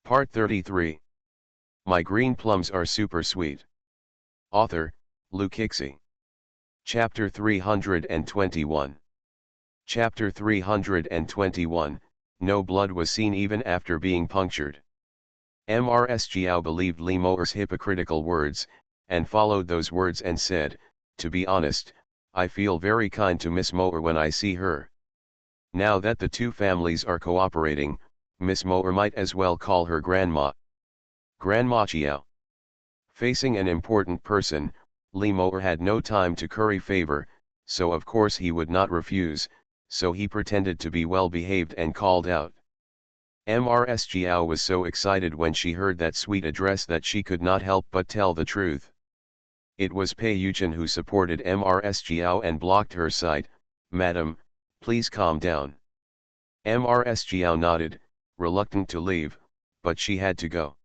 Part 33. My green plums are super sweet. Author, Lou Kixie. Chapter 321. Chapter 321, No blood was seen even after being punctured. Mrs. Giao believed Li Moer's hypocritical words, and followed those words and said, "To be honest, I feel very kind to Miss Moer when I see her." Now that the two families are cooperating, Miss Moer might as well call her Grandma. Grandma Giao. Facing an important person, Li Moer had no time to curry favor, so of course he would not refuse, so he pretended to be well behaved and called out. Mrs. Giao was so excited when she heard that sweet address that she could not help but tell the truth. It was Pei Yuchen who supported Mrs. Giao and blocked her sight. "Madam, please calm down." Mrs. Giao nodded, reluctant to leave, but she had to go.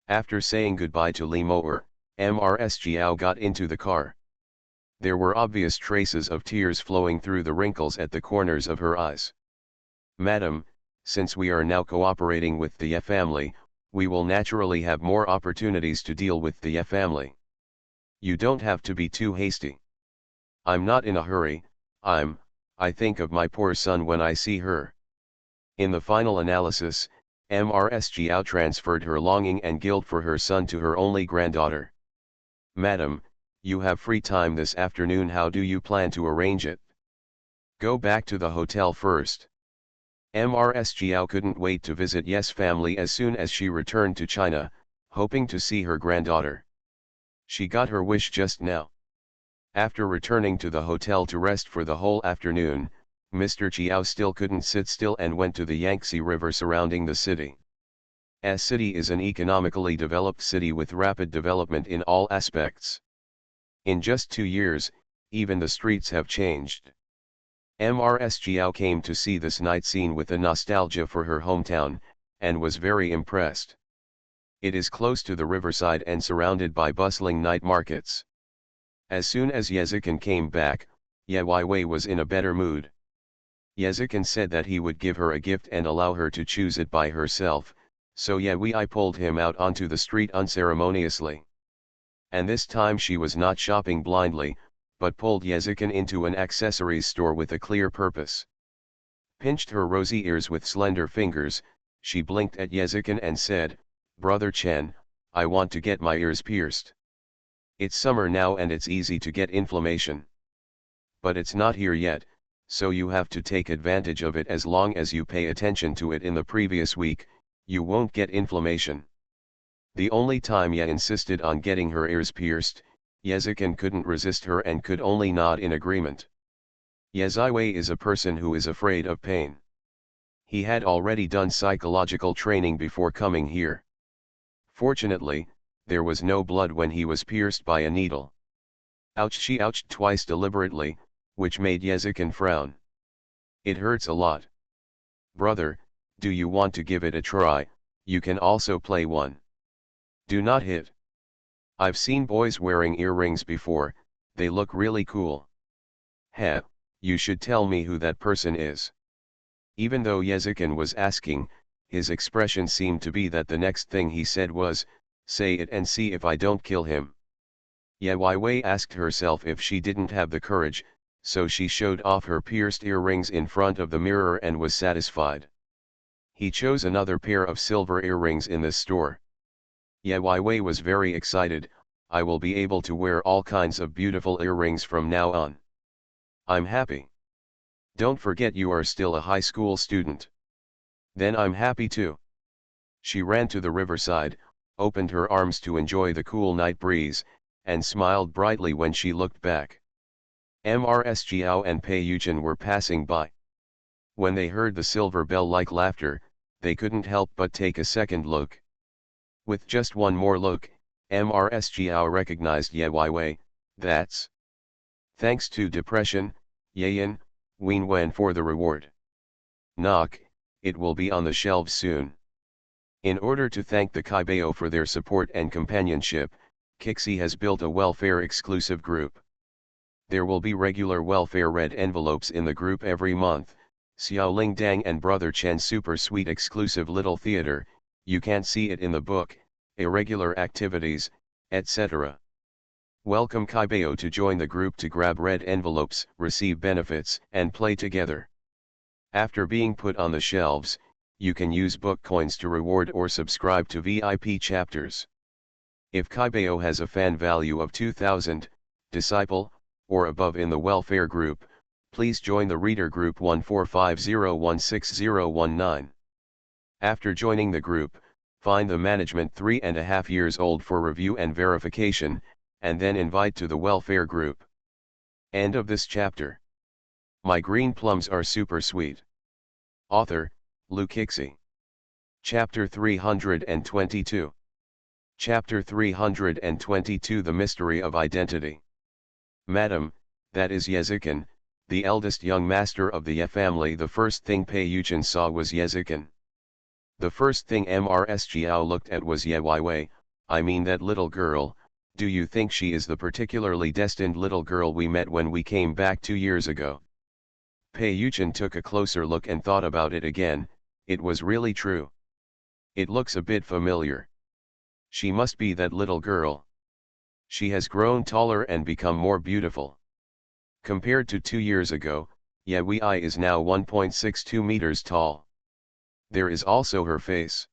After saying goodbye to Li Moer, Mrs. Giao got into the car. There were obvious traces of tears flowing through the wrinkles at the corners of her eyes. "Madam, since we are now cooperating with the Ye family, we will naturally have more opportunities to deal with the Ye family. You don't have to be too hasty. I'm not in a hurry. I think of my poor son when I see her." In the final analysis, Mrs. Giao transferred her longing and guilt for her son to her only granddaughter. "Madam, you have free time this afternoon. How do you plan to arrange it?" "Go back to the hotel first." Mrs. Giao couldn't wait to visit Ye's family as soon as she returned to China, hoping to see her granddaughter. She got her wish just now. After returning to the hotel to rest for the whole afternoon, Mr. Chiao still couldn't sit still and went to the Yangtze River surrounding the city. S city is an economically developed city with rapid development in all aspects. In just 2 years, even the streets have changed. Mrs. Giao came to see this night scene with a nostalgia for her hometown, and was very impressed. It is close to the riverside and surrounded by bustling night markets. As soon as Yezikin came back, Ye Weiwei was in a better mood. Yezikin said that he would give her a gift and allow her to choose it by herself, so Ye Weiwei pulled him out onto the street unceremoniously. And this time she was not shopping blindly, but pulled Yezikin into an accessories store with a clear purpose. Pinched her rosy ears with slender fingers, she blinked at Yezikin and said, "Brother Chen, I want to get my ears pierced. It's summer now and it's easy to get inflammation. But it's not here yet, so you have to take advantage of it. As long as you pay attention to it in the previous week, you won't get inflammation." The only time Ye insisted on getting her ears pierced, Yezikin couldn't resist her and could only nod in agreement. Ye Weiwei is a person who is afraid of pain. He had already done psychological training before coming here. Fortunately, there was no blood when he was pierced by a needle. Ouch! She ouched twice deliberately, which made Yezikin frown. "It hurts a lot." "Brother, do you want to give it a try? You can also play one." "Do not hit. I've seen boys wearing earrings before, they look really cool." "Heh, you should tell me who that person is." Even though Yezikin was asking, his expression seemed to be that the next thing he said was, "Say it and see if I don't kill him." Ye Weiwei asked herself if she didn't have the courage, so she showed off her pierced earrings in front of the mirror and was satisfied. He chose another pair of silver earrings in this store. Ye Weiwei was very excited. "I will be able to wear all kinds of beautiful earrings from now on. I'm happy." "Don't forget you are still a high school student." "Then I'm happy too." She ran to the riverside, opened her arms to enjoy the cool night breeze, and smiled brightly when she looked back. Mrs. Giao and Pei Yuchen were passing by. When they heard the silver bell-like laughter, they couldn't help but take a second look. With just one more look, Mrs. Giao recognized Ye Weiwei. "That's thanks to depression, Yayan, Ween Wen for the reward. Knock, it will be on the shelves soon." In order to thank the Kaibao for their support and companionship, Kixie has built a welfare exclusive group. There will be regular welfare red envelopes in the group every month. Xiao Ling Dang and Brother Chen super sweet exclusive little theater, you can't see it in the book, irregular activities, etc. Welcome Kaibeo to join the group to grab red envelopes, receive benefits, and play together. After being put on the shelves, you can use book coins to reward or subscribe to VIP chapters. If Kaibeo has a fan value of 2000, disciple, or above in the welfare group, please join the reader group 1450160019. After joining the group, find the management 3.5 years old for review and verification, and then invite to the welfare group. End of this chapter. My green plums are super sweet. Author, Lukixi. Chapter 322. Chapter 322 The Mystery of Identity. Madam, that is Yezikin, the eldest young master of the Ye family. The first thing Pei Yuchen saw was Yezikin. The first thing Mrs. Jiao looked at was Ye Weiwei, I mean that little girl. Do you think she is the particularly destined little girl we met when we came back 2 years ago? Pei Yuchen took a closer look and thought about it again. It was really true. It looks a bit familiar. She must be that little girl. She has grown taller and become more beautiful. Compared to 2 years ago, Ye Wei is now 1.62 meters tall. There is also her face.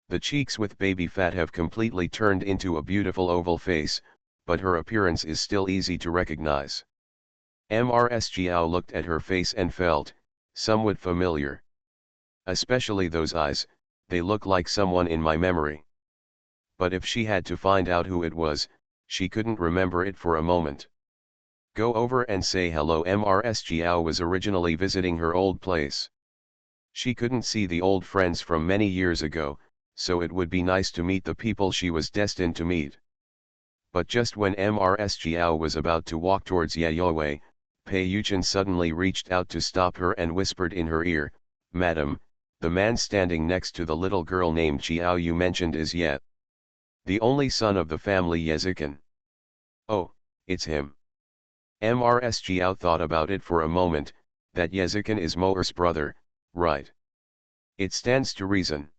The cheeks with baby fat have completely turned into a beautiful oval face, but her appearance is still easy to recognize. Mrs. Jiao looked at her face and felt somewhat familiar. Especially those eyes, they look like someone in my memory. But if she had to find out who it was, she couldn't remember it for a moment. Go over and say hello. Mrs. Jiao was originally visiting her old place. She couldn't see the old friends from many years ago, so it would be nice to meet the people she was destined to meet. But just when Mrs. Jiao was about to walk towards Ye Youwei, Pei Yuchen suddenly reached out to stop her and whispered in her ear, Madam, the man standing next to the little girl named Jiao you mentioned is Ye, the only son of the family Yezikin. Oh, it's him. Mrs. Jiao thought about it for a moment, that Yezikin is Mo'er's brother, right? It stands to reason.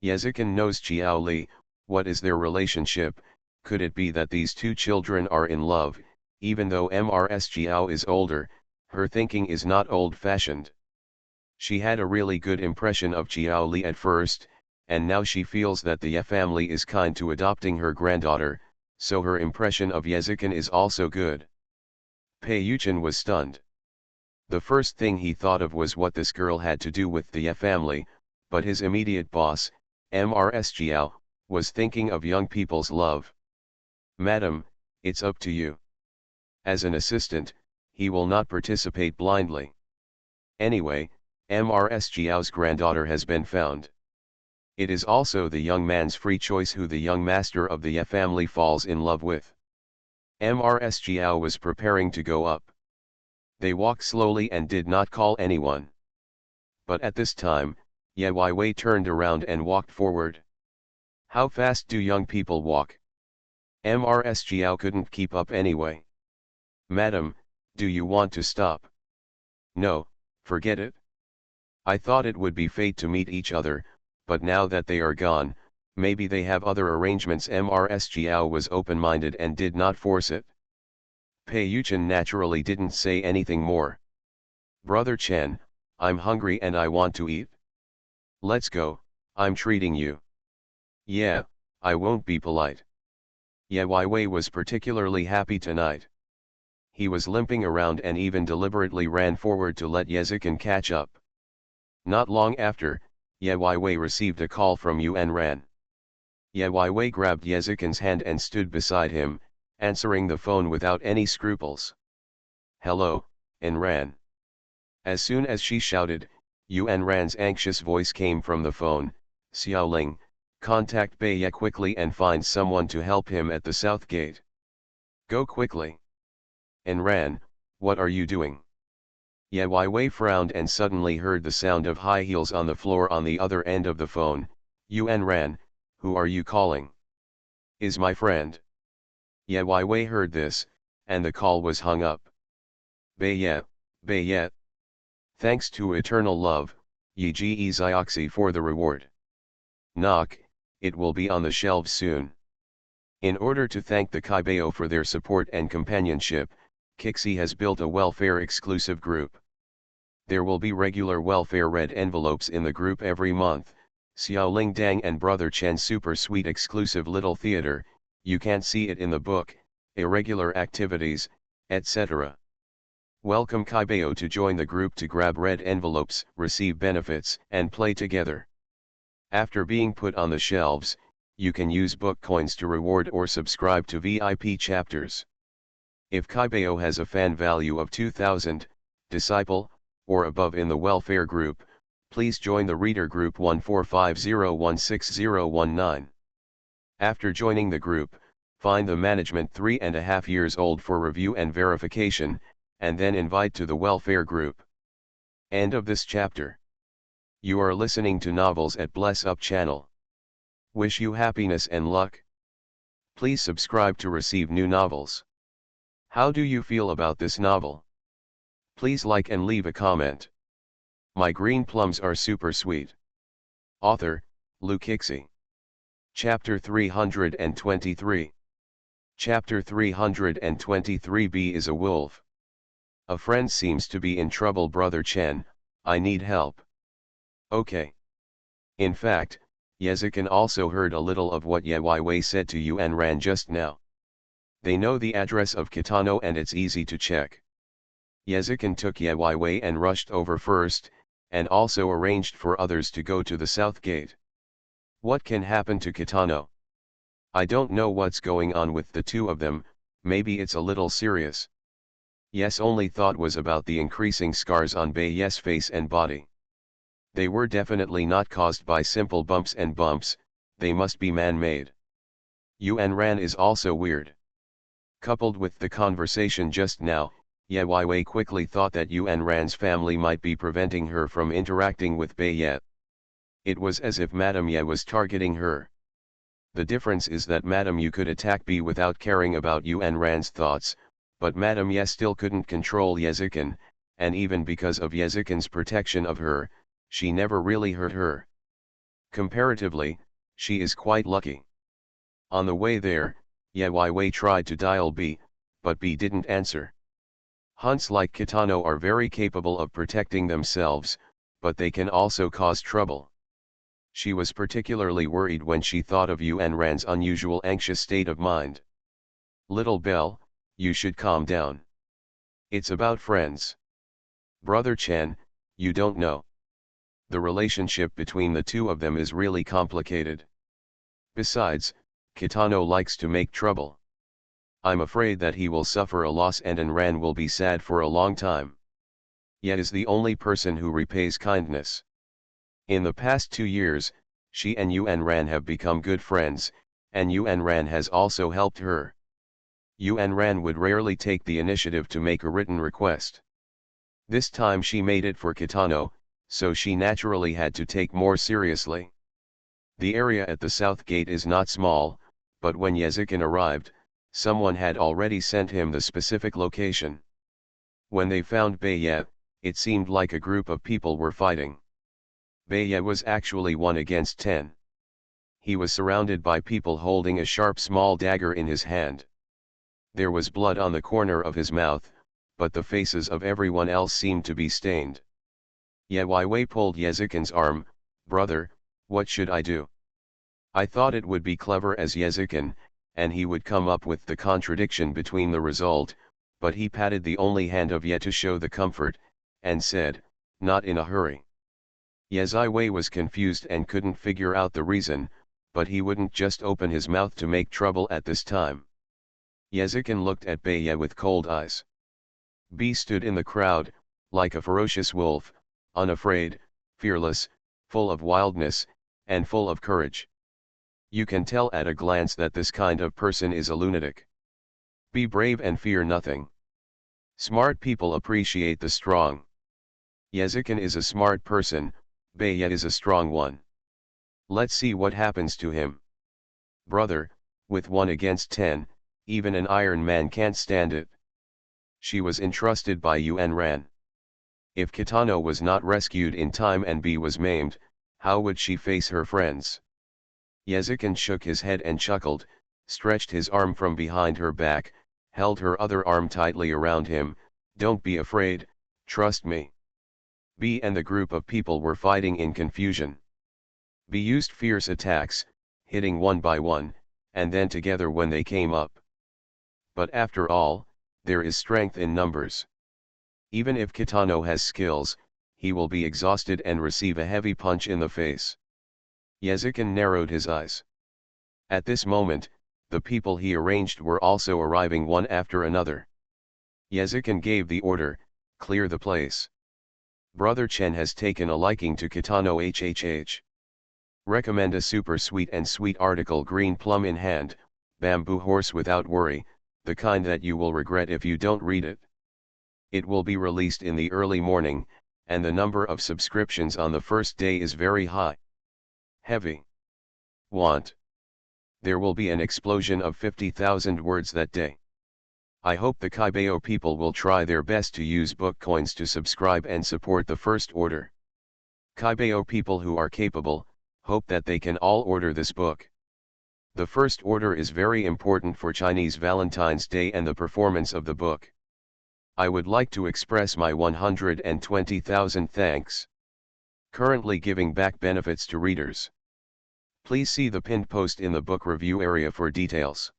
Yezikin knows Jiao Li. What is their relationship? Could it be that these two children are in love? Even though Mrs. Jiao is older, her thinking is not old-fashioned. She had a really good impression of Jiao Li at first, and now she feels that the Ye family is kind to adopting her granddaughter, so her impression of Yezikin is also good. Pei Yuchen was stunned. The first thing he thought of was what this girl had to do with the Ye family, but his immediate boss, Mrs. Jiao, was thinking of young people's love. Madam, it's up to you. As an assistant, he will not participate blindly. Anyway, Mrs. Jiao's granddaughter has been found. It is also the young man's free choice who the young master of the Ye family falls in love with. Mrs. Jiao was preparing to go up. They walked slowly and did not call anyone. But at this time, Ye Weiwei turned around and walked forward. How fast do young people walk? Mrs. Jiao couldn't keep up anyway. Madam, do you want to stop? No, forget it. I thought it would be fate to meet each other, but now that they are gone, maybe they have other arrangements. Mrs. Jiao was open-minded and did not force it. Pei Yuchen naturally didn't say anything more. Brother Chen, I'm hungry and I want to eat. Let's go, I'm treating you. Yeah, I won't be polite. Ye Weiwei was particularly happy tonight. He was limping around and even deliberately ran forward to let Yezikin catch up. Not long after, Ye Weiwei received a call from Yuan Ran. Ye Weiwei grabbed Yezikin's hand and stood beside him, answering the phone without any scruples. Hello, Yuan Ran. As soon as she shouted, Yuan Ran's anxious voice came from the phone, Xiaoling, contact Bei Ye quickly and find someone to help him at the south gate. Go quickly. Yuan Ran, what are you doing? Ye Weiwei frowned and suddenly heard the sound of high heels on the floor on the other end of the phone. Yuan Ran, who are you calling? Is my friend. Ye Weiwei heard this, and the call was hung up. Bei Ye. Thanks to eternal love, Yi Ji Zioxi for the reward. Knock, it will be on the shelves soon. In order to thank the Kaibao for their support and companionship, Kixi has built a welfare-exclusive group. There will be regular welfare red envelopes in the group every month. Xiaoling Dang and Brother Chen super sweet exclusive little theater, you can't see it in the book, irregular activities, etc. Welcome Kaibao to join the group to grab red envelopes, receive benefits, and play together. After being put on the shelves, you can use book coins to reward or subscribe to VIP chapters. If Kaibao has a fan value of 2000, disciple, or above in the welfare group, please join the reader group 1450160019. After joining the group, find the management 3.5 years old for review and verification, and then invite to the welfare group. End of this chapter. You are listening to novels at Bless Up channel. Wish you happiness and luck. Please subscribe to receive new novels. How do you feel about this novel? Please like and leave a comment. My green plums are super sweet. Author, Kixi. Chapter 323. Chapter 323b is a wolf. A friend seems to be in trouble. Brother Chen, I need help. Okay. In fact, Yezikin also heard a little of what Ye Wei said to Yuan Ran just now. They know the address of Kitano and it's easy to check. Yezikin took Ye Wei and rushed over first, and also arranged for others to go to the south gate. What can happen to Kitano? I don't know what's going on with the two of them, maybe it's a little serious. Yes, only thought was about the increasing scars on Bei's face and body. They were definitely not caused by simple bumps and bumps, they must be man-made. Yuan Ran is also weird. Coupled with the conversation just now, Ye Wei quickly thought that Yuan Ran's family might be preventing her from interacting with Bei. It was as if Madame Ye was targeting her. The difference is that Madame Ye could attack Bei without caring about Yuan Ran's thoughts, but Madame Ye still couldn't control Yezikin, and even because of Yezikin's protection of her, she never really hurt her. Comparatively, she is quite lucky. On the way there, Ye Wei tried to dial Bei, but Bei didn't answer. Hunts like Kitano are very capable of protecting themselves, but they can also cause trouble. She was particularly worried when she thought of Yuan Ran's unusual anxious state of mind. Little Belle, you should calm down. It's about friends. Brother Chen, you don't know. The relationship between the two of them is really complicated. Besides, Kitano likes to make trouble. I'm afraid that he will suffer a loss and Ran will be sad for a long time. Ye is the only person who repays kindness. In the past 2 years, she and Yuan Ran have become good friends, and Yuan Ran has also helped her. Yuan Ran would rarely take the initiative to make a written request. This time she made it for Kitano, so she naturally had to take more seriously. The area at the south gate is not small, but when Yezikin arrived, someone had already sent him the specific location. When they found Bei, it seemed like a group of people were fighting. Bei was actually 1 against 10. He was surrounded by people holding a sharp small dagger in his hand. There was blood on the corner of his mouth, but the faces of everyone else seemed to be stained. Ye Wei pulled Yezikin's arm. Brother, what should I do? I thought it would be clever as Yezikin, and he would come up with the contradiction between the result, but he patted the only hand of Ye to show the comfort, and said, not in a hurry. Ye Wei was confused and couldn't figure out the reason, but he wouldn't just open his mouth to make trouble at this time. Yezikin looked at Bei with cold eyes. Bei stood in the crowd, like a ferocious wolf, unafraid, fearless, full of wildness, and full of courage. You can tell at a glance that this kind of person is a lunatic. Be brave and fear nothing. Smart people appreciate the strong. Yezikin is a smart person, Bei is a strong one. Let's see what happens to him. Brother, with 1 against 10, even an Iron Man can't stand it. She was entrusted by Yuan Ran. If Kitano was not rescued in time and Bei was maimed, how would she face her friends? Yezikin shook his head and chuckled, stretched his arm from behind her back, held her other arm tightly around him. Don't be afraid, trust me. B and the group of people were fighting in confusion. B used fierce attacks, hitting one by one, and then together when they came up. But after all, there is strength in numbers. Even if Kitano has skills, he will be exhausted and receive a heavy punch in the face. Yezikin narrowed his eyes. At this moment, the people he arranged were also arriving one after another. Yezikin gave the order, clear the place. Brother Chen has taken a liking to Kitano HHH. Recommend a super sweet and sweet article, green plum in hand, bamboo horse without worry, the kind that you will regret if you don't read it. It will be released in the early morning, and the number of subscriptions on the first day is very high. Heavy. Want. There will be an explosion of 50,000 words that day. I hope the Kaibao people will try their best to use book coins to subscribe and support the first order. Kaibao people who are capable, hope that they can all order this book. The first order is very important for Chinese Valentine's Day and the performance of the book. I would like to express my 120,000 thanks. Currently giving back benefits to readers. Please see the pinned post in the book review area for details.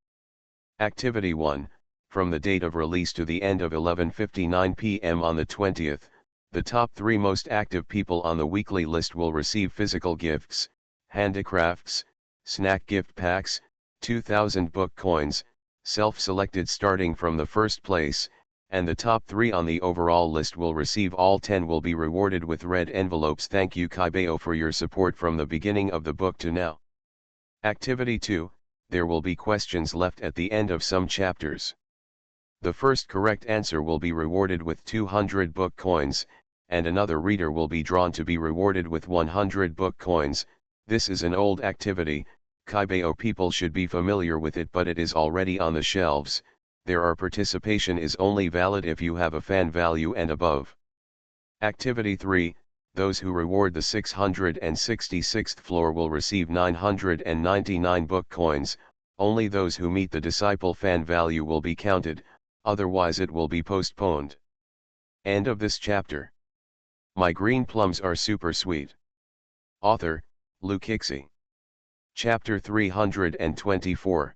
Activity 1, from the date of release to the end of 11:59 p.m. on the 20th, the top 3 most active people on the weekly list will receive physical gifts, handicrafts, snack gift packs, 2,000 book coins, self-selected starting from the first place, and the top 3 on the overall list will receive all 10 will be rewarded with red envelopes. Thank you Kaibao for your support from the beginning of the book to now. Activity 2, there will be questions left at the end of some chapters. The first correct answer will be rewarded with 200 book coins, and another reader will be drawn to be rewarded with 100 book coins. This is an old activity, Kaibao people should be familiar with it, but it is already on the shelves. Participation is only valid if you have a fan value and above. Activity 3, those who reward the 666th floor will receive 999 book coins, only those who meet the disciple fan value will be counted, otherwise it will be postponed. End of this chapter. My green plums are super sweet. Author, Lu Kixi. Chapter 324.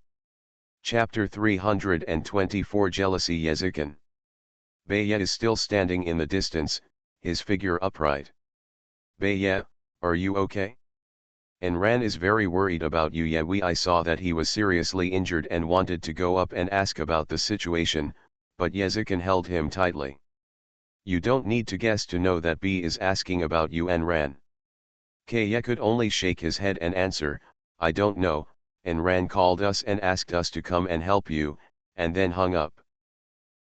Chapter 324 Jealousy. Yezikin. Beiye is still standing in the distance, his figure upright. Beiye, are you okay? Enran is very worried about you. Yeah, I saw that he was seriously injured and wanted to go up and ask about the situation, but Yezikin held him tightly. You don't need to guess to know that B is asking about you. Enran. Keye could only shake his head and answer, I don't know. Enran called us and asked us to come and help you, and then hung up.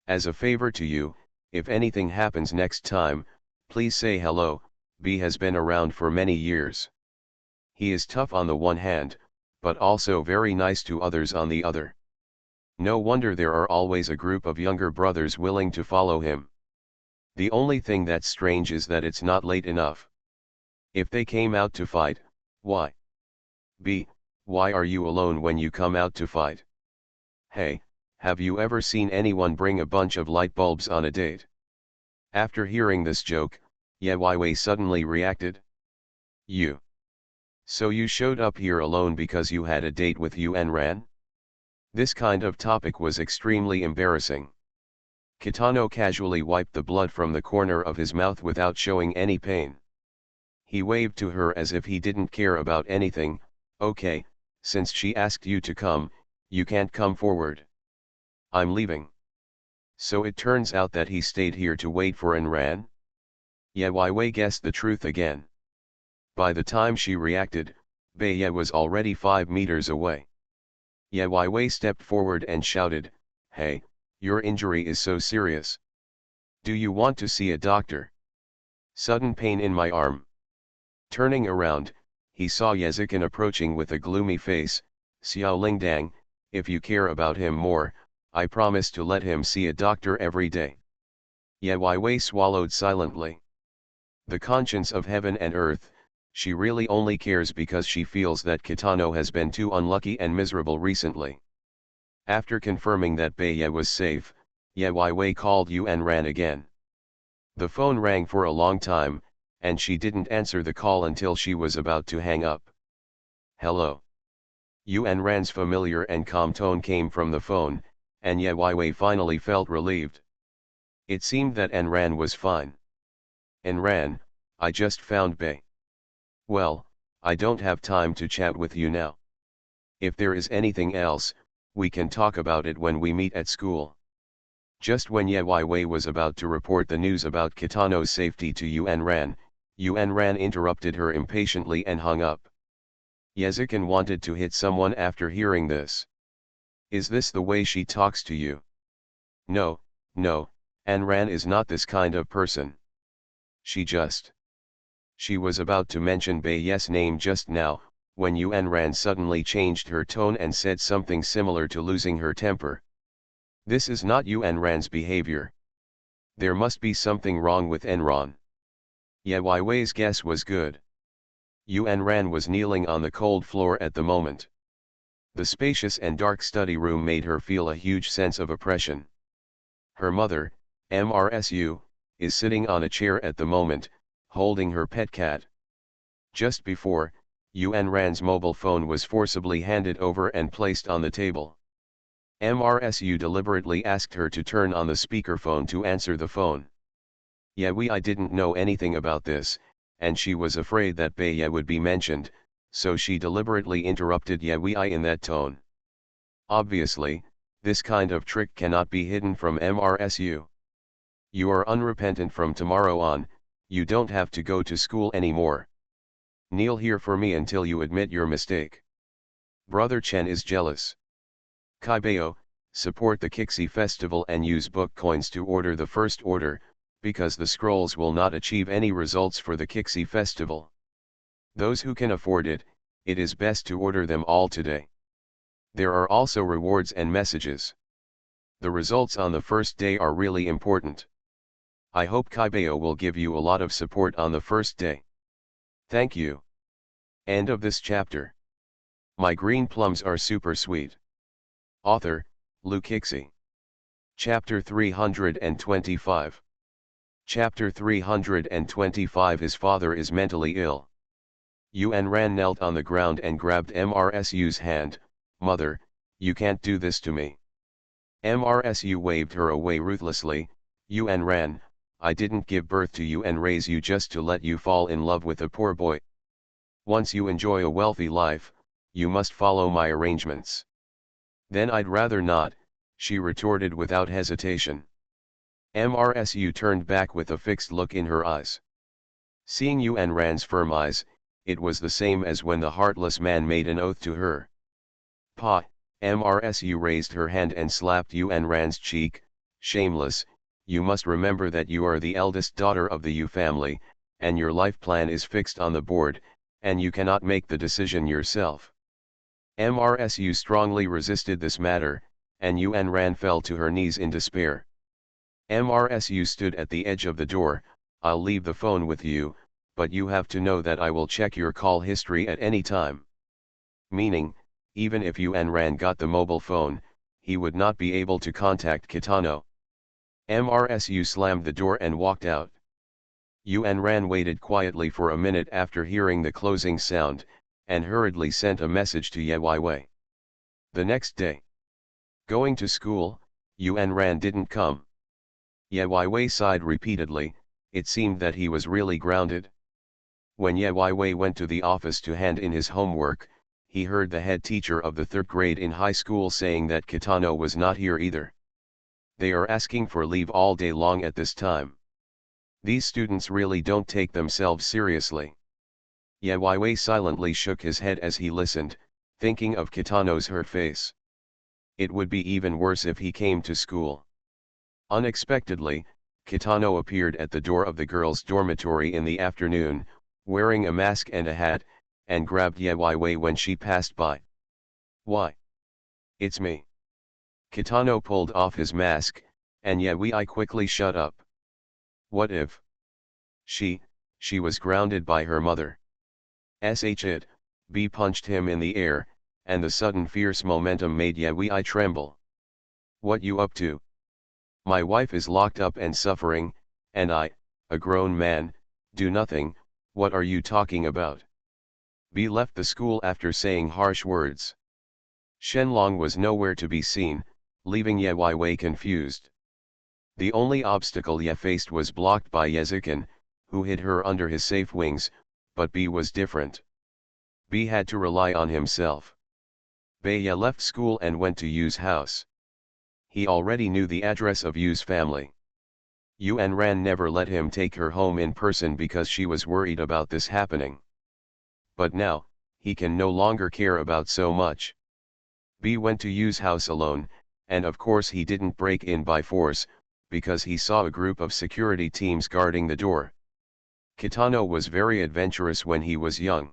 As a favor to you, if anything happens next time, please say hello. B has been around for many years. He is tough on the one hand, but also very nice to others on the other. No wonder there are always a group of younger brothers willing to follow him. The only thing that's strange is that it's not late enough. If they came out to fight, why? B, why are you alone when you come out to fight? Hey, have you ever seen anyone bring a bunch of light bulbs on a date? After hearing this joke, Ye Weiwei suddenly reacted. You. So you showed up here alone because you had a date with Yuan Ran? This kind of topic was extremely embarrassing. Kitano casually wiped the blood from the corner of his mouth without showing any pain. He waved to her as if he didn't care about anything. Okay, since she asked you to come, you can't come forward. I'm leaving. So it turns out that he stayed here to wait for Enran? Ye Weiwei guessed the truth again. By the time she reacted, Beiye was already 5 meters away. Ye Weiwei stepped forward and shouted, Hey, your injury is so serious. Do you want to see a doctor? Sudden pain in my arm. Turning around, he saw Yezikin approaching with a gloomy face. Xiao Lingdang, if you care about him more, I promise to let him see a doctor every day. Ye Weiwei swallowed silently. The conscience of heaven and earth, She really only cares because she feels that Kitano has been too unlucky and miserable recently. After confirming that Beye was safe, Ye Wei called Yuan Ran again. The phone rang for a long time, and she didn't answer the call until she was about to hang up. Hello. Yuan Ran's familiar and calm tone came from the phone, and Ye Wei finally felt relieved. It seemed that An Ran was fine. An Ran, I just found Beye. Well, I don't have time to chat with you now. If there is anything else, we can talk about it when we meet at school. Just when Ye Wei was about to report the news about Kitano's safety to Yuan Ran interrupted her impatiently and hung up. Yezikin wanted to hit someone after hearing this. Is this the way she talks to you? No, no, An Ran is not this kind of person. She was about to mention Beye's name just now, when Yuan Ran suddenly changed her tone and said something similar to losing her temper. This is not Yuan Ran's behavior. There must be something wrong with Enron. Ye Wei's guess was good. Yuan Ran was kneeling on the cold floor at the moment. The spacious and dark study room made her feel a huge sense of oppression. Her mother, MRSU, is sitting on a chair at the moment, holding her pet cat. Just before, Yuan Ran's mobile phone was forcibly handed over and placed on the table. MRSU deliberately asked her to turn on the speakerphone to answer the phone. I didn't know anything about this, and she was afraid that Beye would be mentioned, so she deliberately interrupted I in that tone. Obviously, this kind of trick cannot be hidden from MRSU. You are unrepentant from tomorrow on, you don't have to go to school anymore. Kneel here for me until you admit your mistake. Brother Chen is jealous. Kaibeo, support the Kixi festival and use book coins to order the first order, because the scrolls will not achieve any results for the Kixi festival. Those who can afford it, it is best to order them all today. There are also rewards and messages. The results on the first day are really important. I hope Kaibeo will give you a lot of support on the first day. Thank you. End of this chapter. My green plums are super sweet. Author, Lu Kixi. Chapter 325. Chapter 325. His father is mentally ill. Yuan Ran knelt on the ground and grabbed MRSU's hand. Mother, you can't do this to me. MRSU waved her away ruthlessly. Yuan Ran, I didn't give birth to you and raise you just to let you fall in love with a poor boy. Once you enjoy a wealthy life, you must follow my arrangements. Then I'd rather not, she retorted without hesitation. MRSU turned back with a fixed look in her eyes. Seeing Yuan Ran's firm eyes, it was the same as when the heartless man made an oath to her. Pa, MRSU raised her hand and slapped Yuan Ran's cheek. Shameless, you must remember that you are the eldest daughter of the Yu family, and your life plan is fixed on the board, and you cannot make the decision yourself. MRSU strongly resisted this matter, and Yuan Ran fell to her knees in despair. MRSU stood at the edge of the door. I'll leave the phone with you, but you have to know that I will check your call history at any time. Meaning, even if Yuan Ran got the mobile phone, he would not be able to contact Kitano. MRSU slammed the door and walked out. Yuan Ran waited quietly for a minute after hearing the closing sound, and hurriedly sent a message to Ye Wei. The next day. Going to school, Yuan Ran didn't come. Ye Wei sighed repeatedly. It seemed that he was really grounded. When Ye Wei went to the office to hand in his homework, he heard the head teacher of the 3rd grade in high school saying that Kitano was not here either. They are asking for leave all day long at this time. These students really don't take themselves seriously. Ye Wei silently shook his head as he listened, thinking of Kitano's hurt face. It would be even worse if he came to school. Unexpectedly, Kitano appeared at the door of the girls' dormitory in the afternoon, wearing a mask and a hat, and grabbed Ye Wei when she passed by. Why? It's me. Kitano pulled off his mask, and Ye Wei quickly shut up. What if? She was grounded by her mother. Sh it, B punched him in the air, and the sudden fierce momentum made I tremble. What you up to? My wife is locked up and suffering, and I, a grown man, do nothing. What are you talking about? B left the school after saying harsh words. Shenlong was nowhere to be seen, leaving Ye Wei confused. The only obstacle Ye faced was blocked by Yezikin, who hid her under his safe wings, but B was different. B had to rely on himself. Ye left school and went to Yu's house. He already knew the address of Yu's family. Yuan Ran never let him take her home in person because she was worried about this happening. But now, he can no longer care about so much. B went to Yu's house alone, and of course he didn't break in by force, because he saw a group of security teams guarding the door. Kitano was very adventurous when he was young.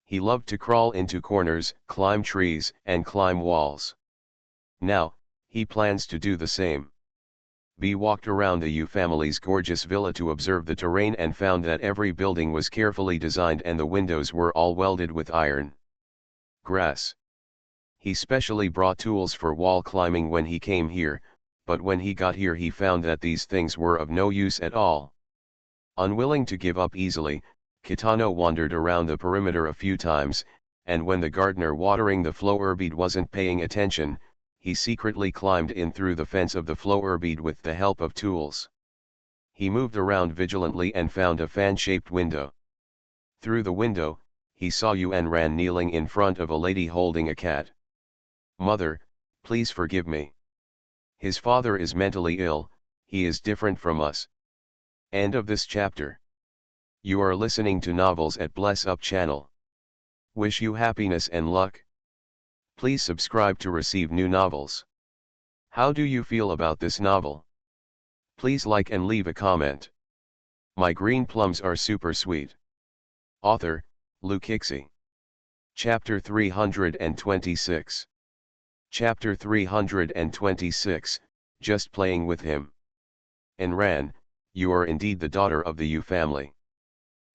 He loved to crawl into corners, climb trees, and climb walls. Now, he plans to do the same. B walked around the Yu family's gorgeous villa to observe the terrain and found that every building was carefully designed and the windows were all welded with iron. Grass. He specially brought tools for wall climbing when he came here, but when he got here he found that these things were of no use at all. Unwilling to give up easily, Kitano wandered around the perimeter a few times, and when the gardener watering the flower bed wasn't paying attention, he secretly climbed in through the fence of the flower bed with the help of tools. He moved around vigilantly and found a fan-shaped window. Through the window, he saw Yuan Ran kneeling in front of a lady holding a cat. Mother, please forgive me. His father is mentally ill, he is different from us. End of this chapter. You are listening to novels at Bless Up channel. Wish you happiness and luck. Please subscribe to receive new novels. How do you feel about this novel? Please like and leave a comment. My green plums are super sweet. Author, Lu Kixi. Chapter 326. Chapter 326, Just Playing with Him. Enran, you are indeed the daughter of the Yu family.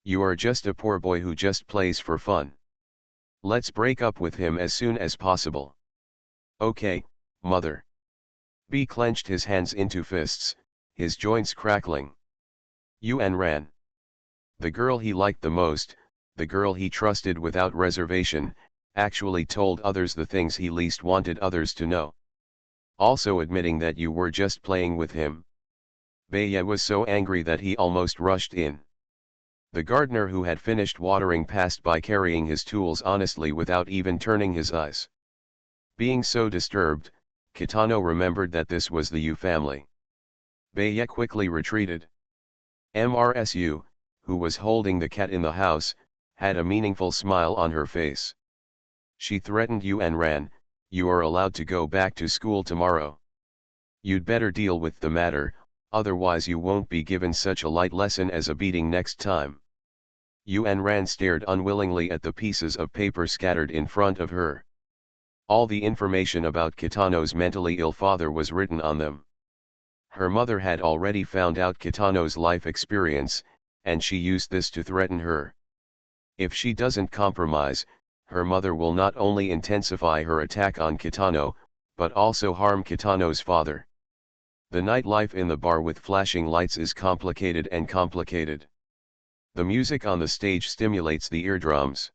You are just a poor boy who just plays for fun. Let's break up with him as soon as possible. Okay, mother. B clenched his hands into fists, his joints crackling. Yuan Ran. The girl he liked the most, the girl he trusted without reservation, actually told others the things he least wanted others to know. Also admitting that you were just playing with him. Beye was so angry that he almost rushed in. The gardener who had finished watering passed by carrying his tools honestly without even turning his eyes. Being so disturbed, Kitano remembered that this was the Yu family. Beye quickly retreated. Mrsu, who was holding the cat in the house, had a meaningful smile on her face. She threatened Yuan Ran, you are allowed to go back to school tomorrow. You'd better deal with the matter, otherwise you won't be given such a light lesson as a beating next time. Yuan Ran stared unwillingly at the pieces of paper scattered in front of her. All the information about Kitano's mentally ill father was written on them. Her mother had already found out Kitano's life experience, and she used this to threaten her. If she doesn't compromise, her mother will not only intensify her attack on Kitano, but also harm Kitano's father. The nightlife in the bar with flashing lights is complicated and complicated. The music on the stage stimulates the eardrums.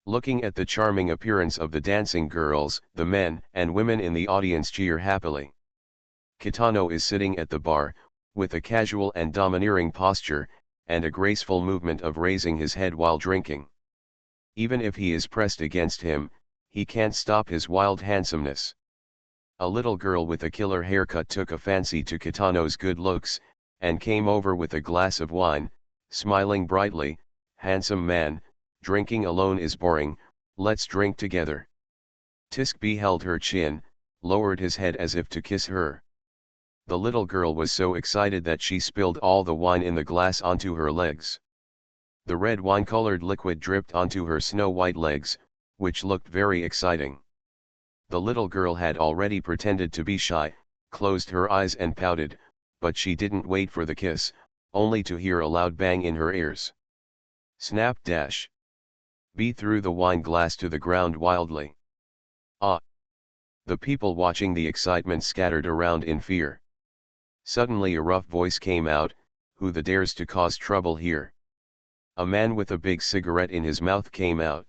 Looking at the charming appearance of the dancing girls, the men and women in the audience cheer happily. Kitano is sitting at the bar, with a casual and domineering posture, and a graceful movement of raising his head while drinking. Even if he is pressed against him, he can't stop his wild handsomeness. A little girl with a killer haircut took a fancy to Kitano's good looks, and came over with a glass of wine, smiling brightly. Handsome man, drinking alone is boring, let's drink together. Tiskbi held her chin, lowered his head as if to kiss her. The little girl was so excited that she spilled all the wine in the glass onto her legs. The red wine-colored liquid dripped onto her snow-white legs, which looked very exciting. The little girl had already pretended to be shy, closed her eyes and pouted, but she didn't wait for the kiss, only to hear a loud bang in her ears. Snap dash. B threw the wine glass to the ground wildly. Ah! The people watching the excitement scattered around in fear. Suddenly a rough voice came out, "Who the dares to cause trouble here?" A man with a big cigarette in his mouth came out.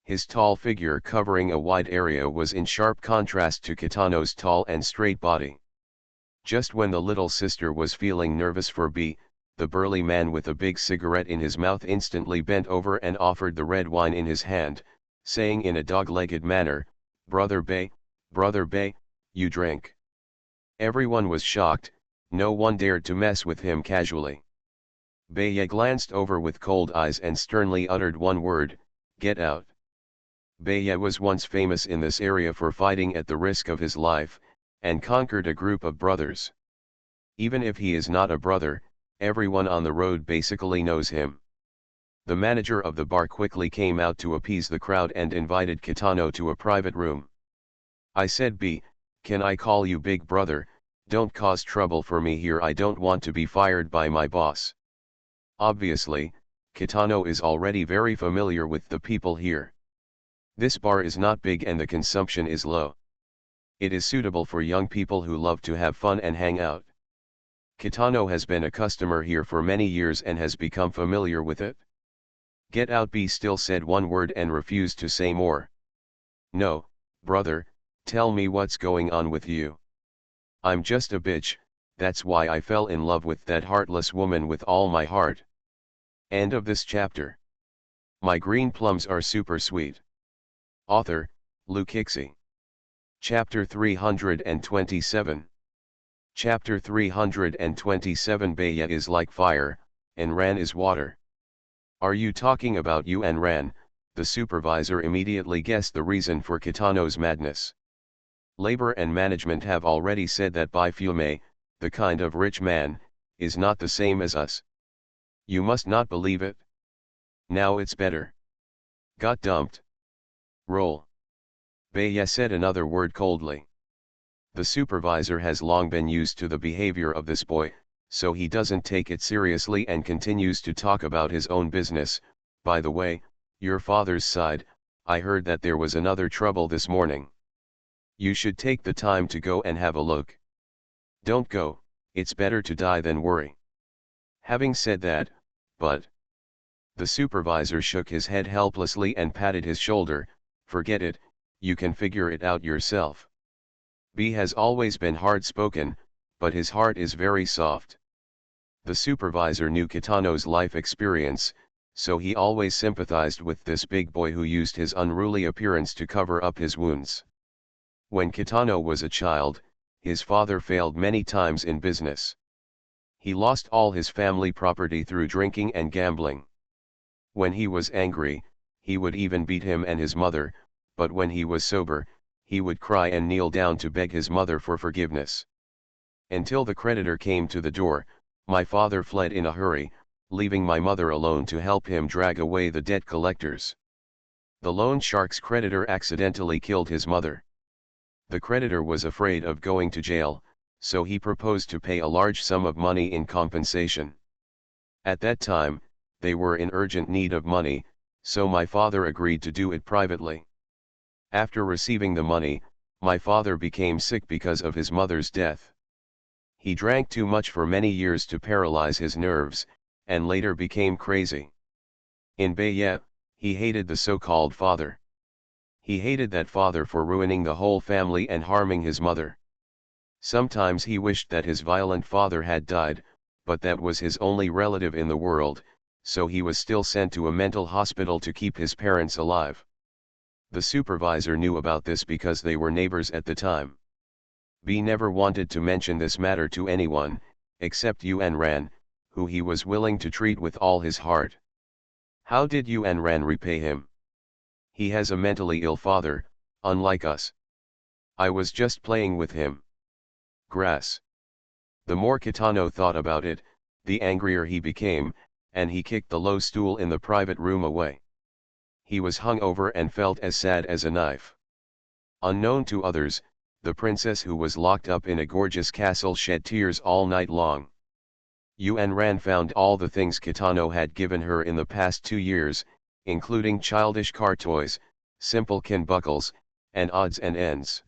His tall figure covering a wide area was in sharp contrast to Kitano's tall and straight body. Just when the little sister was feeling nervous for B, the burly man with a big cigarette in his mouth instantly bent over and offered the red wine in his hand, saying in a dog-legged manner, Brother Bay, you drink." Everyone was shocked, no one dared to mess with him casually. Beye glanced over with cold eyes and sternly uttered one word, "Get out." Beye was once famous in this area for fighting at the risk of his life, and conquered a group of brothers. Even if he is not a brother, everyone on the road basically knows him. The manager of the bar quickly came out to appease the crowd and invited Kitano to a private room. "I said B, can I call you big brother? Don't cause trouble for me here, I don't want to be fired by my boss." Obviously, Kitano is already very familiar with the people here. This bar is not big and the consumption is low. It is suitable for young people who love to have fun and hang out. Kitano has been a customer here for many years and has become familiar with it. "Get out." B still said one word and refused to say more. "No, brother, tell me what's going on with you." "I'm just a bitch, that's why I fell in love with that heartless woman with all my heart." End of this chapter. My green plums are super sweet. Author, Lukixi. Chapter 327. Chapter 327. Beye is like fire, and Ran is water. "Are you talking about you and Ran?" The supervisor immediately guessed the reason for Kitano's madness. Labor and management have already said that Bai Fume, the kind of rich man, is not the same as us. You must not believe it. Now it's better. Got dumped. Roll. Beye said another word coldly. The supervisor has long been used to the behavior of this boy, so he doesn't take it seriously and continues to talk about his own business. "By the way, your father's side, I heard that there was another trouble this morning. You should take the time to go and have a look. Don't go, it's better to die than worry." Having said that, but... The supervisor shook his head helplessly and patted his shoulder. "Forget it, you can figure it out yourself." B has always been hard-spoken, but his heart is very soft. The supervisor knew Kitano's life experience, so he always sympathized with this big boy who used his unruly appearance to cover up his wounds. When Kitano was a child, his father failed many times in business. He lost all his family property through drinking and gambling. When he was angry, he would even beat him and his mother, but when he was sober, he would cry and kneel down to beg his mother for forgiveness. Until the creditor came to the door, my father fled in a hurry, leaving my mother alone to help him drag away the debt collectors. The loan shark's creditor accidentally killed his mother. The creditor was afraid of going to jail, so he proposed to pay a large sum of money in compensation. At that time, they were in urgent need of money, so my father agreed to do it privately. After receiving the money, my father became sick because of his mother's death. He drank too much for many years to paralyze his nerves, and later became crazy. In Beye, he hated the so-called father. He hated that father for ruining the whole family and harming his mother. Sometimes he wished that his violent father had died, but that was his only relative in the world, so he was still sent to a mental hospital to keep his parents alive. The supervisor knew about this because they were neighbors at the time. B never wanted to mention this matter to anyone, except Yuan Ran, who he was willing to treat with all his heart. How did Yuan Ran repay him? He has a mentally ill father, unlike us. I was just playing with him. Grass. The more Kitano thought about it, the angrier he became, and he kicked the low stool in the private room away. He was hung over and felt as sad as a knife. Unknown to others, the princess who was locked up in a gorgeous castle shed tears all night long. Yuan Ran found all the things Kitano had given her in the past 2 years, including childish car toys, simple kin buckles, and odds and ends.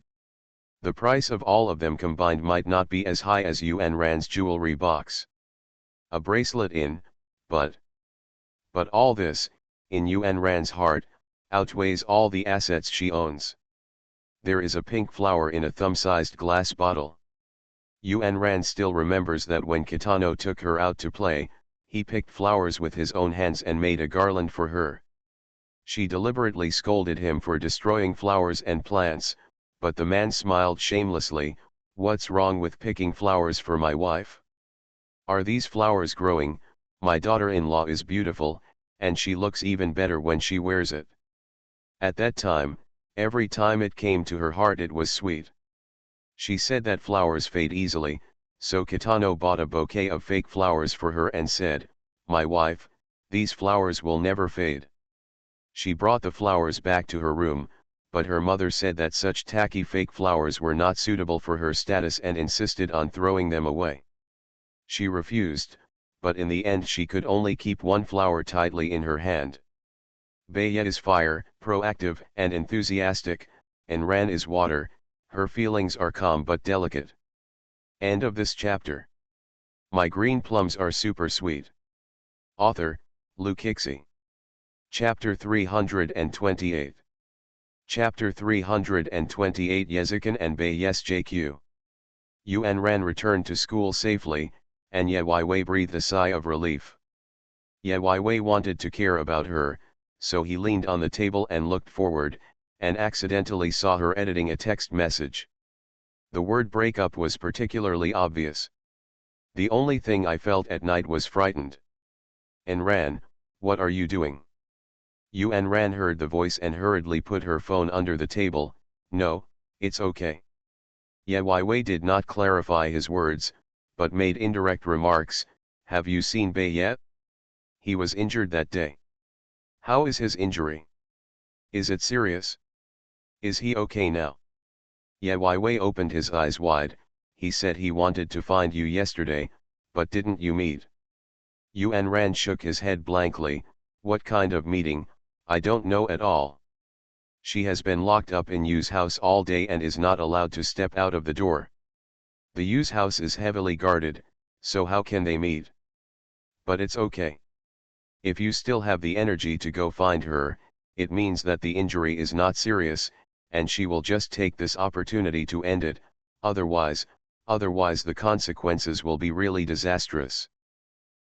The price of all of them combined might not be as high as Yuan Ran's jewelry box. A bracelet but all this, in Yuan Ran's heart, outweighs all the assets she owns. There is a pink flower in a thumb-sized glass bottle. Yuan Ran still remembers that when Kitano took her out to play, he picked flowers with his own hands and made a garland for her. She deliberately scolded him for destroying flowers and plants, but the man smiled shamelessly. "What's wrong with picking flowers for my wife? Are these flowers growing? My daughter-in-law is beautiful, and she looks even better when she wears it." At that time, every time it came to her heart it was sweet. She said that flowers fade easily, so Kitano bought a bouquet of fake flowers for her and said, "My wife, these flowers will never fade." She brought the flowers back to her room, but her mother said that such tacky fake flowers were not suitable for her status and insisted on throwing them away. She refused, but in the end she could only keep one flower tightly in her hand. Baya is fire, proactive and enthusiastic, and Ran is water, her feelings are calm but delicate. End of this chapter. My green plums are super sweet. Author, Lukixi. Chapter 328. Chapter 328 Yezikan and Bayes JQ. Yuan Ran returned to school safely, and Ye Weiwei breathed a sigh of relief. Ye Weiwei wanted to care about her, so he leaned on the table and looked forward, and accidentally saw her editing a text message. The word breakup was particularly obvious. "The only thing I felt at night was frightened." "And Ran, what are you doing?" Yuan Ran heard the voice and hurriedly put her phone under the table. "No, it's okay." Ye Weiwei did not clarify his words, but made indirect remarks. "Have you seen Bei yet? He was injured that day." "How is his injury? Is it serious? Is he okay now?" Ye Weiwei opened his eyes wide. "He said he wanted to find you yesterday, but didn't you meet?" Yuan Ran shook his head blankly. "What kind of meeting? I don't know at all. She has been locked up in Yu's house all day and is not allowed to step out of the door. The Yu's house is heavily guarded, so how can they meet? But it's okay. If you still have the energy to go find her, it means that the injury is not serious, and she will just take this opportunity to end it. Otherwise the consequences will be really disastrous."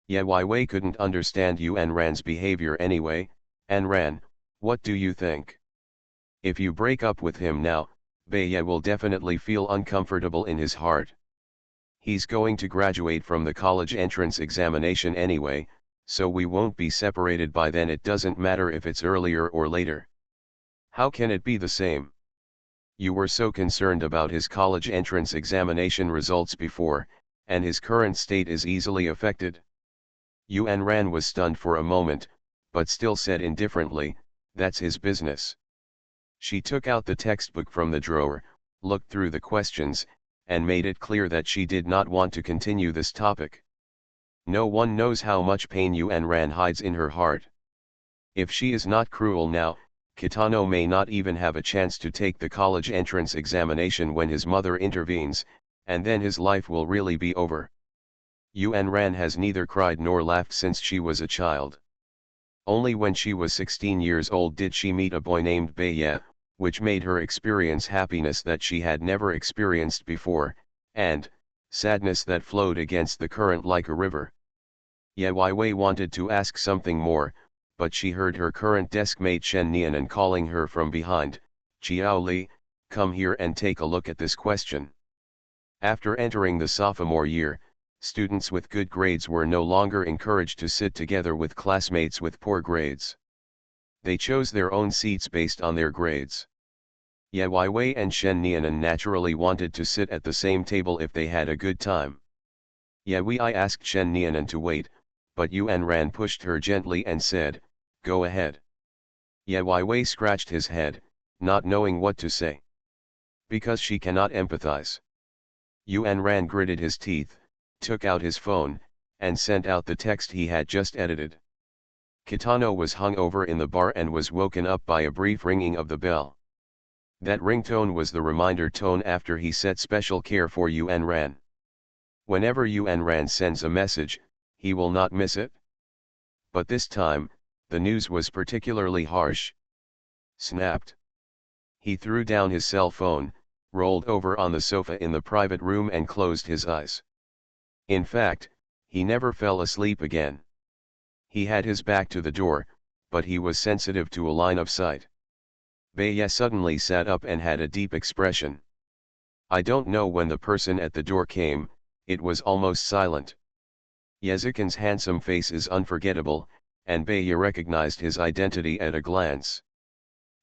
Ye Weiwei couldn't understand Yuan Ran's behavior anyway. "And Ran, what do you think? If you break up with him now, Baya will definitely feel uncomfortable in his heart. He's going to graduate from the college entrance examination anyway, so we won't be separated by then. It doesn't matter if it's earlier or later. How can it be the same? You were so concerned about his college entrance examination results before, and his current state is easily affected." Yuan Ran was stunned for a moment, but still said indifferently, "That's his business." She took out the textbook from the drawer, looked through the questions, and made it clear that she did not want to continue this topic. No one knows how much pain Yuan Ran hides in her heart. If she is not cruel now, Kitano may not even have a chance to take the college entrance examination when his mother intervenes, and then his life will really be over. Yuan Ran has neither cried nor laughed since she was a child. Only when she was 16 years old did she meet a boy named Baya, which made her experience happiness that she had never experienced before, and sadness that flowed against the current like a river. Ye Weiwei wanted to ask something more, but she heard her current desk mate Shen Nianan calling her from behind. "Qiao Li, come here and take a look at this question." After entering the sophomore year, students with good grades were no longer encouraged to sit together with classmates with poor grades. They chose their own seats based on their grades. Ye Weiwei and Shen Nianan naturally wanted to sit at the same table if they had a good time. Ye Wei asked Shen Nianan to wait, but Yuan Ran pushed her gently and said, "Go ahead." Ye Weiwei scratched his head, not knowing what to say. Because she cannot empathize. Yuan Ran gritted his teeth, took out his phone, and sent out the text he had just edited. Kitano was hung over in the bar and was woken up by a brief ringing of the bell. That ringtone was the reminder tone after he set special care for Yuan Ran. Whenever Yuan Ran sends a message, he will not miss it. But this time, the news was particularly harsh. Snapped. He threw down his cell phone, rolled over on the sofa in the private room and closed his eyes. In fact, he never fell asleep again. He had his back to the door, but he was sensitive to a line of sight. Beye suddenly sat up and had a deep expression. I don't know when the person at the door came, it was almost silent. Yezikin's handsome face is unforgettable, and Beye recognized his identity at a glance.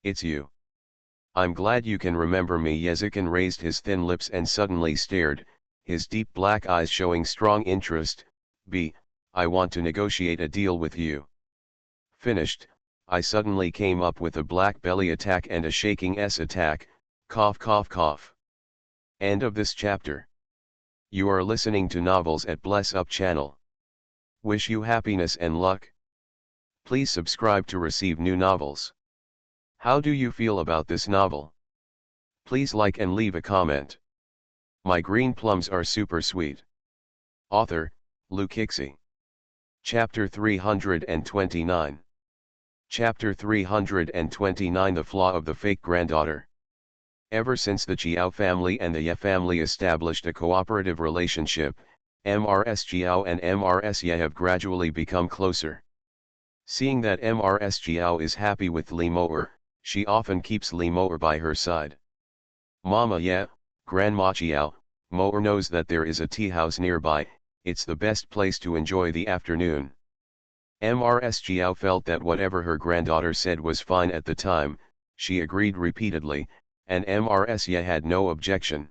It's you. I'm glad you can remember me. Yezikin raised his thin lips and suddenly stared, his deep black eyes showing strong interest. I want to negotiate a deal with you. Finished, I suddenly came up with a black belly attack and a shaking S attack, cough cough cough. End of this chapter. You are listening to Novels at Bless Up channel. Wish you happiness and luck. Please subscribe to receive new novels. How do you feel about this novel? Please like and leave a comment. My green plums are super sweet. Author, Lukixi. Chapter 329. Chapter 329 The Flaw of the Fake Granddaughter. Ever since the Jiao family and the Ye family established a cooperative relationship, MRS Jiao and MRS Ye have gradually become closer. Seeing that MRS Jiao is happy with Li Mo'er, she often keeps Li Mo'er by her side. Mama Ye, Grandma Jiao, Mo'er knows that there is a tea house nearby, it's the best place to enjoy the afternoon. MRS Jiao felt that whatever her granddaughter said was fine at the time, she agreed repeatedly, and MRS Ye had no objection.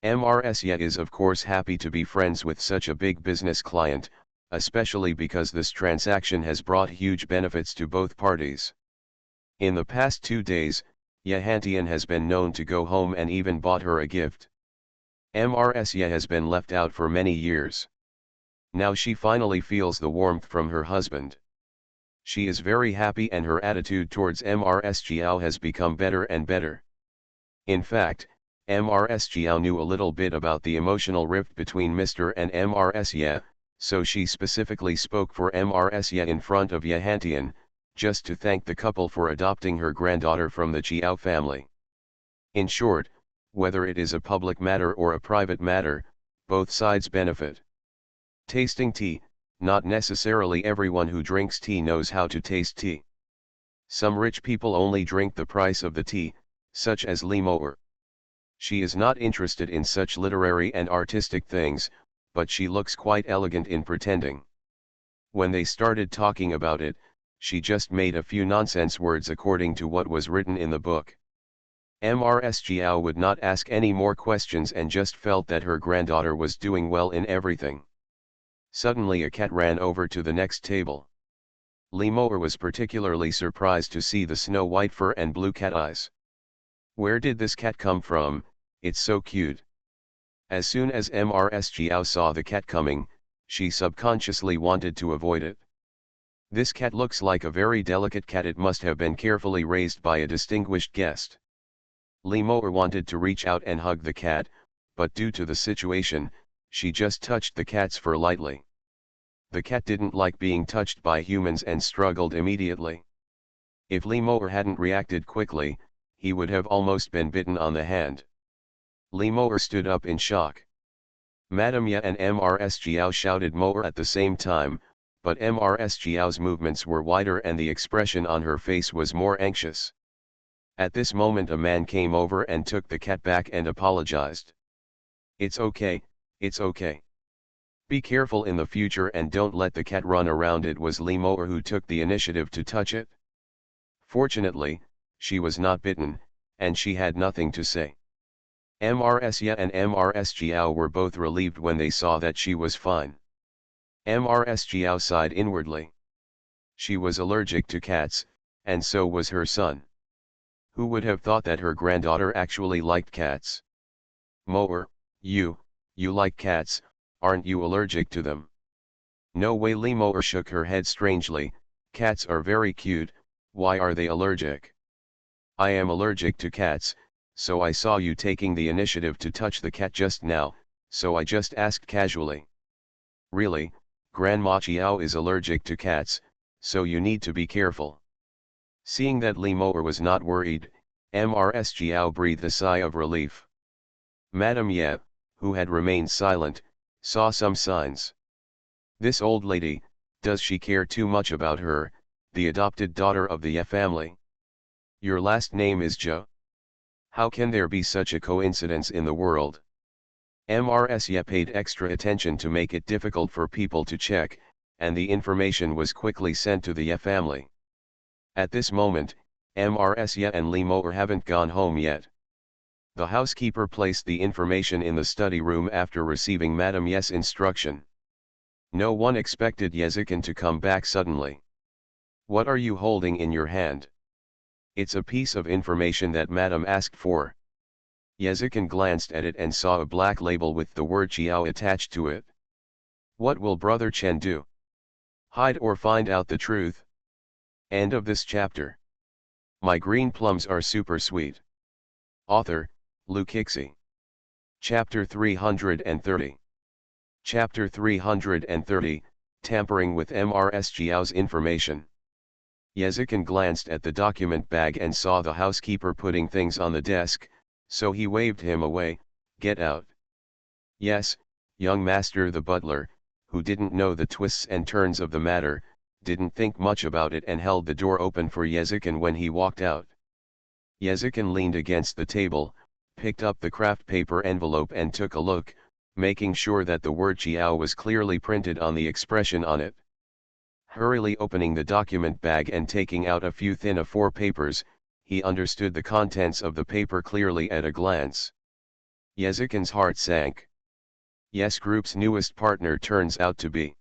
MRS Ye is of course happy to be friends with such a big business client, especially because this transaction has brought huge benefits to both parties. In the past 2 days, Ye Hantian has been known to go home and even bought her a gift. MRS Ye has been left out for many years. Now she finally feels the warmth from her husband. She is very happy and her attitude towards MRS Jiao has become better and better. In fact, MRS Jiao knew a little bit about the emotional rift between Mr. and MRS Ye, so she specifically spoke for MRS Ye in front of Ye Hantian, just to thank the couple for adopting her granddaughter from the Jiao family. In short, whether it is a public matter or a private matter, both sides benefit. Tasting tea, not necessarily everyone who drinks tea knows how to taste tea. Some rich people only drink the price of the tea, such as Li Mo'er. She is not interested in such literary and artistic things, but she looks quite elegant in pretending. When they started talking about it, she just made a few nonsense words according to what was written in the book. MRS Jiao would not ask any more questions and just felt that her granddaughter was doing well in everything. Suddenly a cat ran over to the next table. Li Mo'er was particularly surprised to see the snow-white fur and blue cat eyes. Where did this cat come from? It's so cute. As soon as MRS Jiao saw the cat coming, she subconsciously wanted to avoid it. This cat looks like a very delicate cat. It must have been carefully raised by a distinguished guest. Li Mo'er wanted to reach out and hug the cat, but due to the situation, she just touched the cat's fur lightly. The cat didn't like being touched by humans and struggled immediately. If Li Mo'er hadn't reacted quickly, he would have almost been bitten on the hand. Li Mo'er stood up in shock. Madame Ye and MRS Jiao shouted Mo'er at the same time, but MRS Jiao's movements were wider and the expression on her face was more anxious. At this moment a man came over and took the cat back and apologized. It's okay, it's okay. Be careful in the future and don't let the cat run around. It was Li Mo'er who took the initiative to touch it. Fortunately, she was not bitten, and she had nothing to say. MRS Ye and MRS Jiao were both relieved when they saw that she was fine. MRS Jiao sighed inwardly. She was allergic to cats, and so was her son. Who would have thought that her granddaughter actually liked cats? Mo'er, you like cats, aren't you allergic to them? No way. Li Mo'er shook her head strangely. Cats are very cute, why are they allergic? I am allergic to cats, so I saw you taking the initiative to touch the cat just now, so I just asked casually. Really, Grandma Chiao is allergic to cats, so you need to be careful. Seeing that Li Moer was not worried, Mrs. Chiao breathed a sigh of relief. Madame Ye, who had remained silent, saw some signs. This old lady, does she care too much about her, the adopted daughter of the Ye family? Your last name is Zhou. How can there be such a coincidence in the world? Mrs. Ye paid extra attention to make it difficult for people to check, and the information was quickly sent to the Ye family. At this moment, Mrs. Ye and Li Moer haven't gone home yet. The housekeeper placed the information in the study room after receiving Madame Ye's instruction. No one expected Yezikin to come back suddenly. What are you holding in your hand? It's a piece of information that Madame asked for. Yezikin glanced at it and saw a black label with the word Chiao attached to it. What will Brother Chen do? Hide or find out the truth? End of this chapter. My green plums are super sweet. Author, Lu Kixi. Chapter 330. Chapter 330, Tampering with Mrs. Chiao's information. Yezikin glanced at the document bag and saw the housekeeper putting things on the desk, so he waved him away, get out. Yes, young master the butler, who didn't know the twists and turns of the matter, didn't think much about it and held the door open for Yezikin when he walked out. Yezikin leaned against the table, picked up the craft paper envelope and took a look, making sure that the word Chiao was clearly printed on the expression on it. Hurriedly opening the document bag and taking out a few thin A4 papers, he understood the contents of the paper clearly at a glance. Yezikin's heart sank. Yes Group's newest partner turns out to be.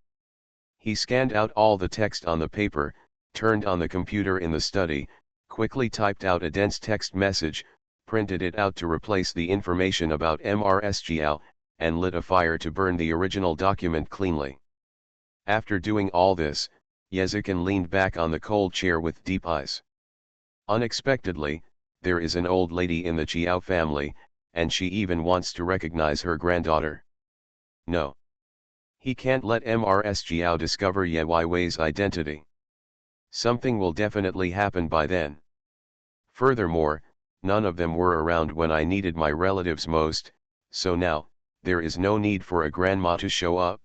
He scanned out all the text on the paper, turned on the computer in the study, quickly typed out a dense text message, printed it out to replace the information about Mrs. Chiao, and lit a fire to burn the original document cleanly. After doing all this, Yezikin leaned back on the cold chair with deep eyes. Unexpectedly, there is an old lady in the Chiao family, and she even wants to recognize her granddaughter. No. He can't let Mrs. Chiao discover Ye Weiwei's identity. Something will definitely happen by then. Furthermore, none of them were around when I needed my relatives most, so now, there is no need for a grandma to show up.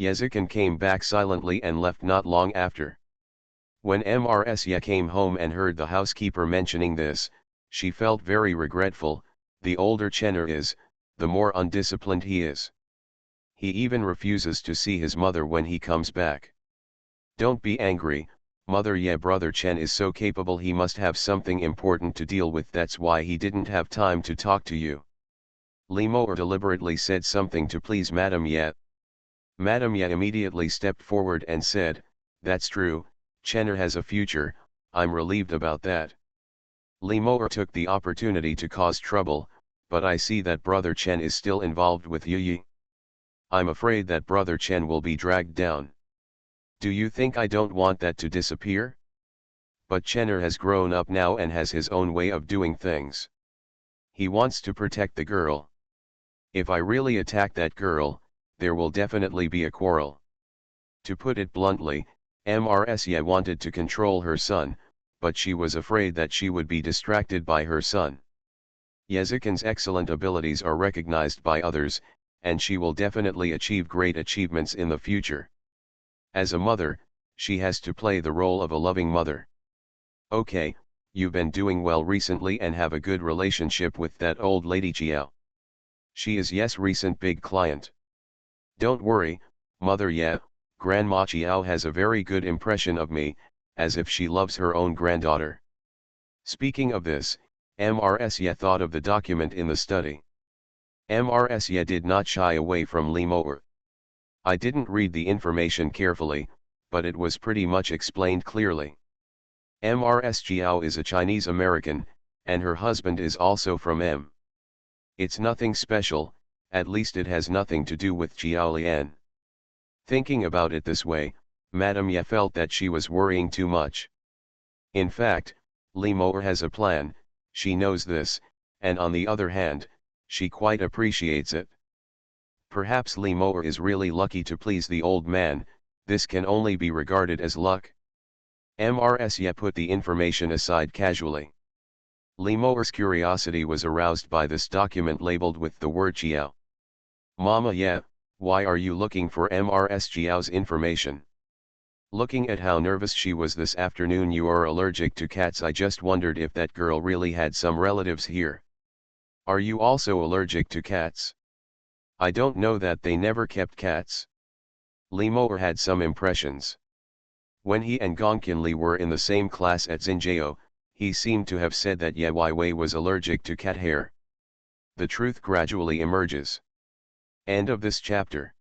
Yezikin came back silently and left not long after. When Mrs. Ye came home and heard the housekeeper mentioning this, she felt very regretful. The older Chenner is, the more undisciplined he is. He even refuses to see his mother when he comes back. Don't be angry, Mother Ye. Brother Chen is so capable, he must have something important to deal with, that's why he didn't have time to talk to you. Li Moer deliberately said something to please Madame Ye. Madame Ye immediately stepped forward and said, that's true, Chenner has a future, I'm relieved about that. Li Moer took the opportunity to cause trouble, but I see that Brother Chen is still involved with Yi. I'm afraid that Brother Chen will be dragged down. Do you think I don't want that to disappear? But Chenner has grown up now and has his own way of doing things. He wants to protect the girl. If I really attack that girl, there will definitely be a quarrel. To put it bluntly, Mrs. Ye wanted to control her son, but she was afraid that she would be distracted by her son. Yezikin's excellent abilities are recognized by others, and she will definitely achieve great achievements in the future. As a mother, she has to play the role of a loving mother. Okay, you've been doing well recently and have a good relationship with that old lady Chiao. She is Ye's recent big client. Don't worry, Mother Ye, Grandma Chiao has a very good impression of me, as if she loves her own granddaughter. Speaking of this, Mrs. Ye thought of the document in the study. Mrs. Ye did not shy away from Li Moer. I didn't read the information carefully, but it was pretty much explained clearly. Mrs. Chiao is a Chinese American, and her husband is also from M. It's nothing special, at least it has nothing to do with Chiao Lian. Thinking about it this way, Madame Ye felt that she was worrying too much. In fact, Li Moer has a plan, she knows this, and on the other hand, she quite appreciates it. Perhaps Li Moer is really lucky to please the old man, this can only be regarded as luck. Mrs. Ye put the information aside casually. Li Moer's curiosity was aroused by this document labeled with the word Chiao. Mama Ye, why are you looking for Mrs. Chiao's information? Looking at how nervous she was this afternoon, you are allergic to cats. I just wondered if that girl really had some relatives here. Are you also allergic to cats? I don't know that, they never kept cats. Li Moer had some impressions. When he and Gongkin Li were in the same class at Xinjiao, he seemed to have said that Ye Wei was allergic to cat hair. The truth gradually emerges. End of this chapter.